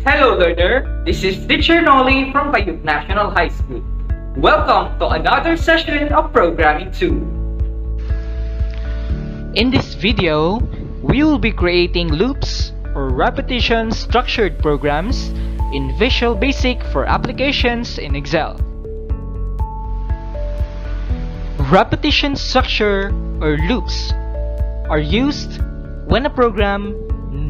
Hello learner, this is Teacher Nolly from Bayuk National High School. Welcome to another session of Programming 2. In this video, we will be creating loops or repetition structured programs in Visual Basic for applications in Excel. Repetition structure or loops are used when a program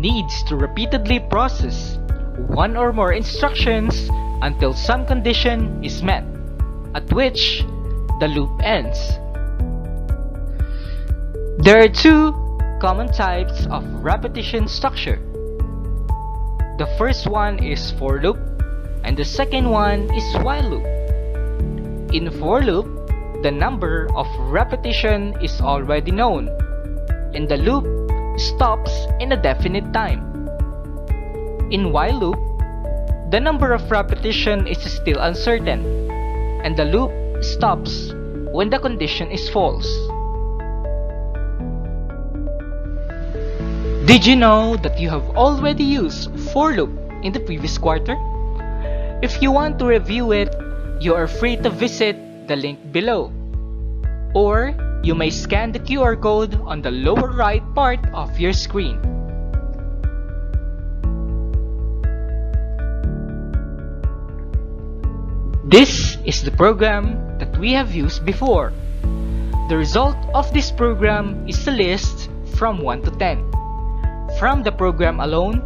needs to repeatedly process one or more instructions until some condition is met, at which the loop ends. There are two common types of repetition structure. The first one is for loop and the second one is while loop. In for loop, the number of repetition is already known and the loop stops in a definite time. In while loop, the number of repetition is still uncertain and the loop stops when the condition is false. Did you know that you have already used for loop in the previous quarter? If you want to review it, you are free to visit the link below. Or you may scan the QR code on the lower right part of your screen. This is the program that we have used before. The result of this program is a list from 1 to 10. From the program alone,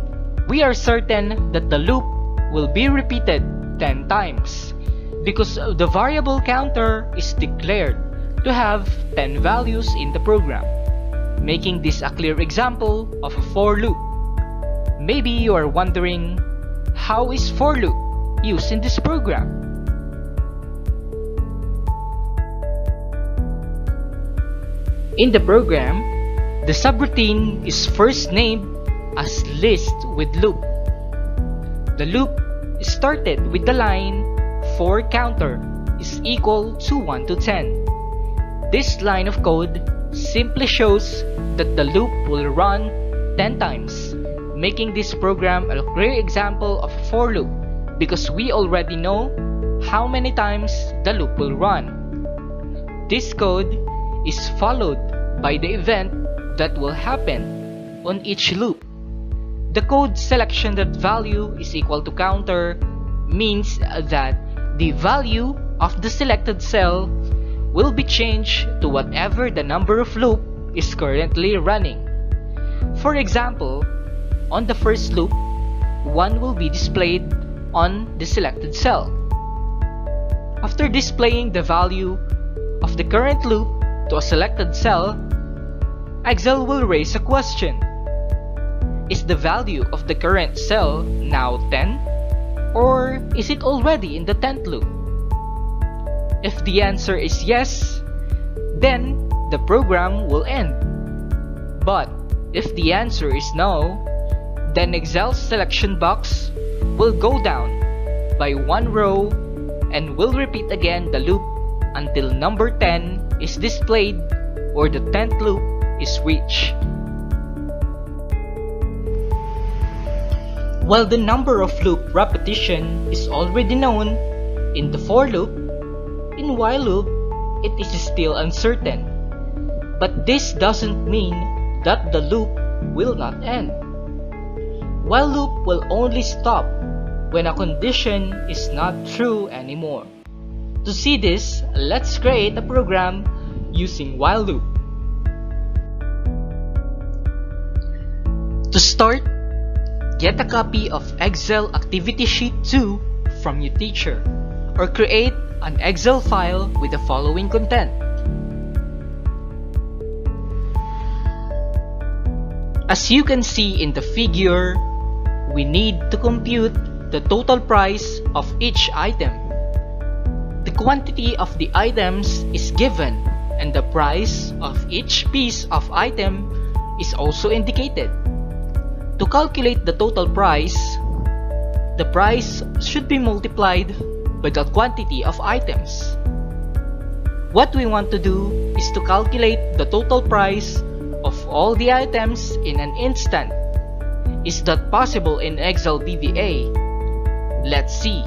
we are certain that the loop will be repeated 10 times because the variable counter is declared to have 10 values in the program, making this a clear example of a for loop. Maybe you are wondering, how is for loop used in this program? In the program, the subroutine is first named as list with loop. The loop is started with the line for counter is equal to 1 to 10. This line of code simply shows that the loop will run 10 times, making this program a clear example of a for loop because we already know how many times the loop will run. This code is followed by the event that will happen on each loop. The code selection that value is equal to counter means that the value of the selected cell will be changed to whatever the number of loop is currently running. For example, on the first loop, 1 will be displayed on the selected cell. After displaying the value of the current loop to a selected cell, Excel will raise a question. Is the value of the current cell now 10? Or is it already in the 10th loop? If the answer is yes, then the program will end. But if the answer is no, then Excel's selection box will go down by 1 row and will repeat again the loop until number 10 is displayed or the 10th loop is reached. While the number of loop repetition is already known in the for loop, in while loop, it is still uncertain. But this doesn't mean that the loop will not end. While loop will only stop when a condition is not true anymore. To see this, let's create a program using while loop. To start, get a copy of Excel Activity Sheet 2 from your teacher or create an Excel file with the following content. As you can see in the figure, we need to compute the total price of each item. The quantity of the items is given and the price of each piece of item is also indicated. To calculate the total price, the price should be multiplied by the quantity of items. What we want to do is to calculate the total price of all the items in an instant Is that possible in Excel VBA? Let's see.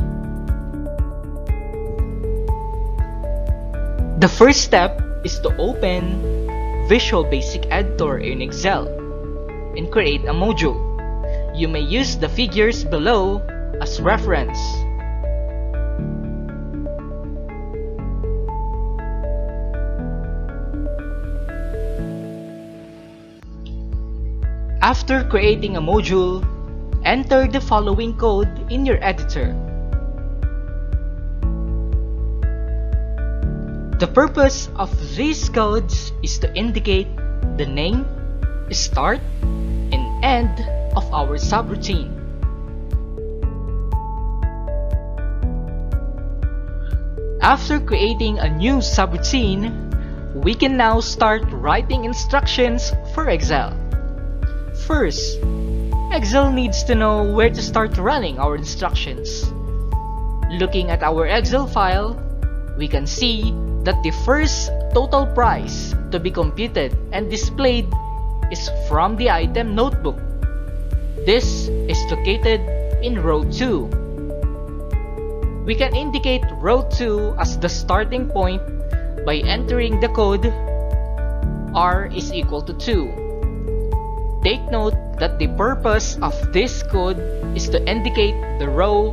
The first step is to open Visual Basic Editor in Excel and create a module. You may use the figures below as reference. After creating a module, enter the following code in your editor. The purpose of these codes is to indicate the name, start, and end of our subroutine. After creating a new subroutine, we can now start writing instructions for Excel. First, Excel needs to know where to start running our instructions. Looking at our Excel file, we can see that the first total price to be computed and displayed is from the item notebook. This is located in row 2. We can indicate row 2 as the starting point by entering the code R is equal to 2. Take note that the purpose of this code is to indicate the row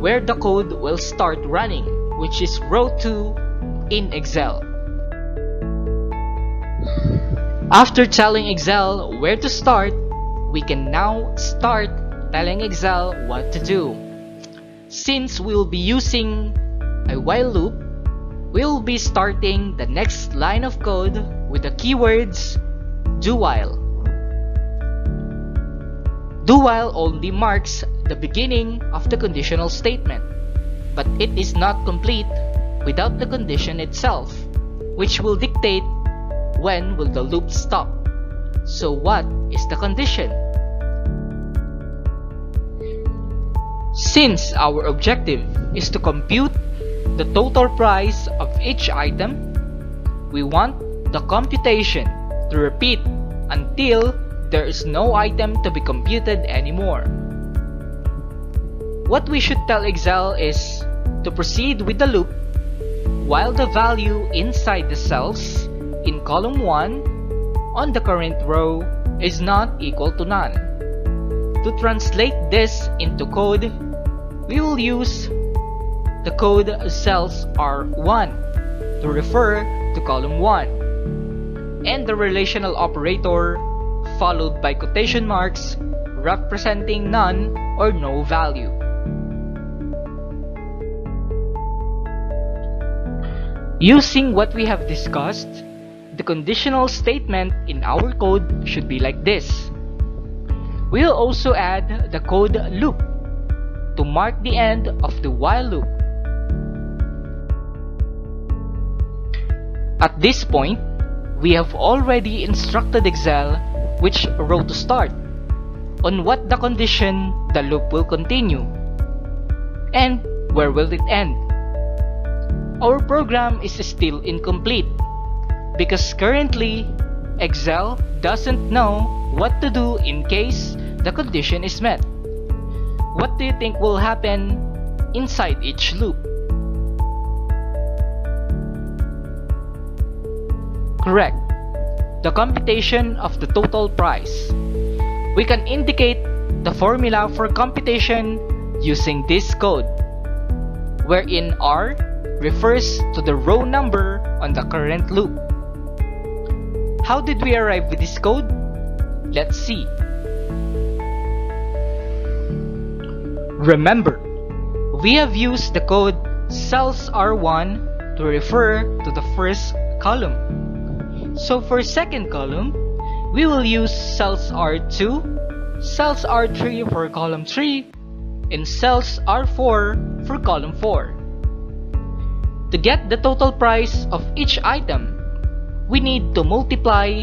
where the code will start running, which is row 2 in Excel. After telling Excel where to start, we can now start telling Excel what to do. Since we will be using a while loop, we will be starting the next line of code with the keywords do while. Do while only marks the beginning of the conditional statement, but it is not complete without the condition itself, which will dictate when will the loop stop. So what is the condition? Since our objective is to compute the total price of each item, we want the computation to repeat until there is no item to be computed anymore. What we should tell Excel is to proceed with the loop while the value inside the cells in column 1 on the current row is not equal to none. To translate this into code, we will use the code cells R1 to refer to column 1 and the relational operator followed by quotation marks representing none or no value. Using what we have discussed, the conditional statement in our code should be like this. We'll also add the code loop to mark the end of the while loop. At this point, we have already instructed Excel which row to start, on what the condition the loop will continue, and where will it end. Our program is still incomplete because currently Excel doesn't know what to do in case the condition is met. What do you think will happen inside each loop? Correct. The computation of the total price. We can indicate the formula for computation using this code, wherein R refers to the row number on the current loop. How did we arrive with this code? Let's see. Remember, we have used the code cells R1 to refer to the first column. So for second column, we will use cells R2, cells R3 for column 3, and cells R4 for column 4. To get the total price of each item, we need to multiply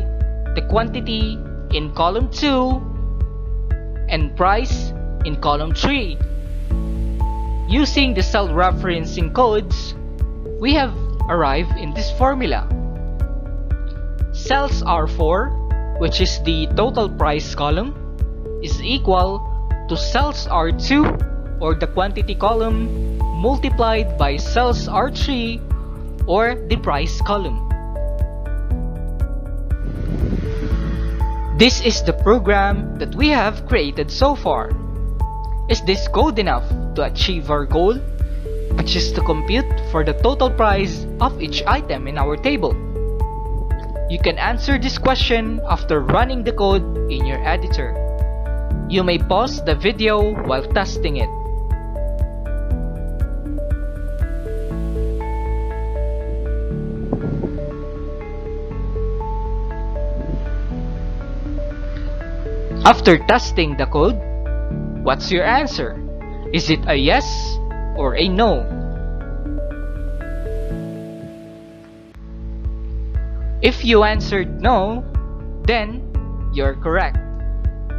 the quantity in column 2 and price in column 3. Using the cell referencing codes, we have arrived in this formula. Cells R4, which is the total price column, is equal to cells R2 or the quantity column multiplied by cells R3 or the price column. This is the program that we have created so far. Is this code enough to achieve our goal, which is to compute for the total price of each item in our table? You can answer this question after running the code in your editor. You may pause the video while testing it. After testing the code, what's your answer? Is it a yes or a no? If you answered no, then you're correct.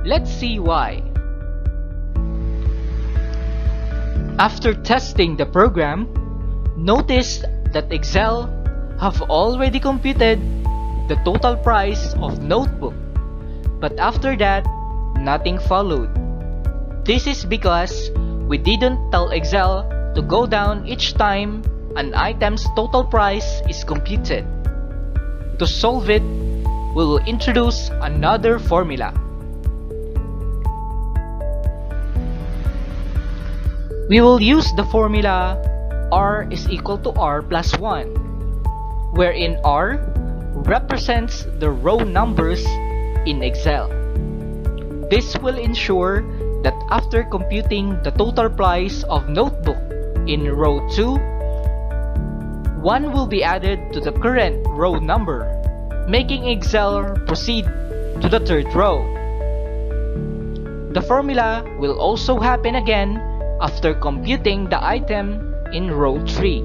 Let's see why. After testing the program, notice that Excel have already computed the total price of notebook. But after that, nothing followed. This is because we didn't tell Excel to go down each time an item's total price is computed. To solve it, we will introduce another formula. We will use the formula R is equal to R plus 1, wherein R represents the row numbers in Excel. This will ensure that after computing the total price of notebook in row 2, 1 will be added to the current row number, making Excel proceed to the third row. The formula will also happen again after computing the item in row 3.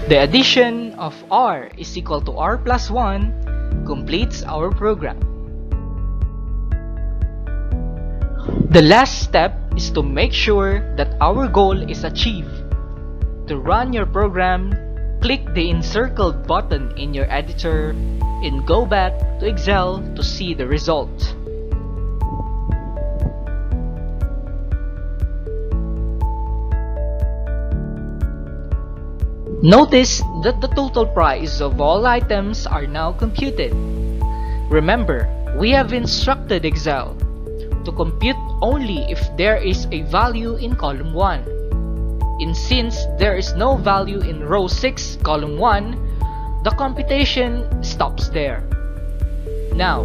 The addition of R is equal to R plus 1 completes our program. The last step is to make sure that our goal is achieved. To run your program, click the encircled button in your editor and go back to Excel to see the result. Notice that the total price of all items are now computed. Remember, we have instructed Excel to compute only if there is a value in column 1. And since there is no value in row 6, column 1, the computation stops there. Now,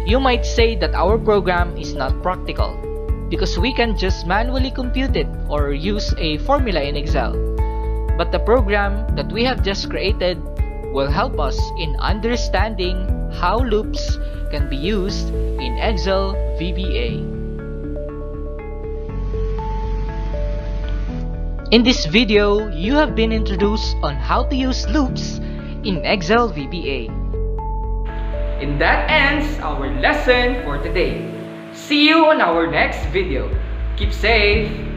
you might say that our program is not practical because we can just manually compute it or use a formula in Excel. But the program that we have just created will help us in understanding how loops can be used in Excel VBA. In this video, you have been introduced on how to use loops in Excel VBA. And that ends our lesson for today. See you on our next video. Keep safe.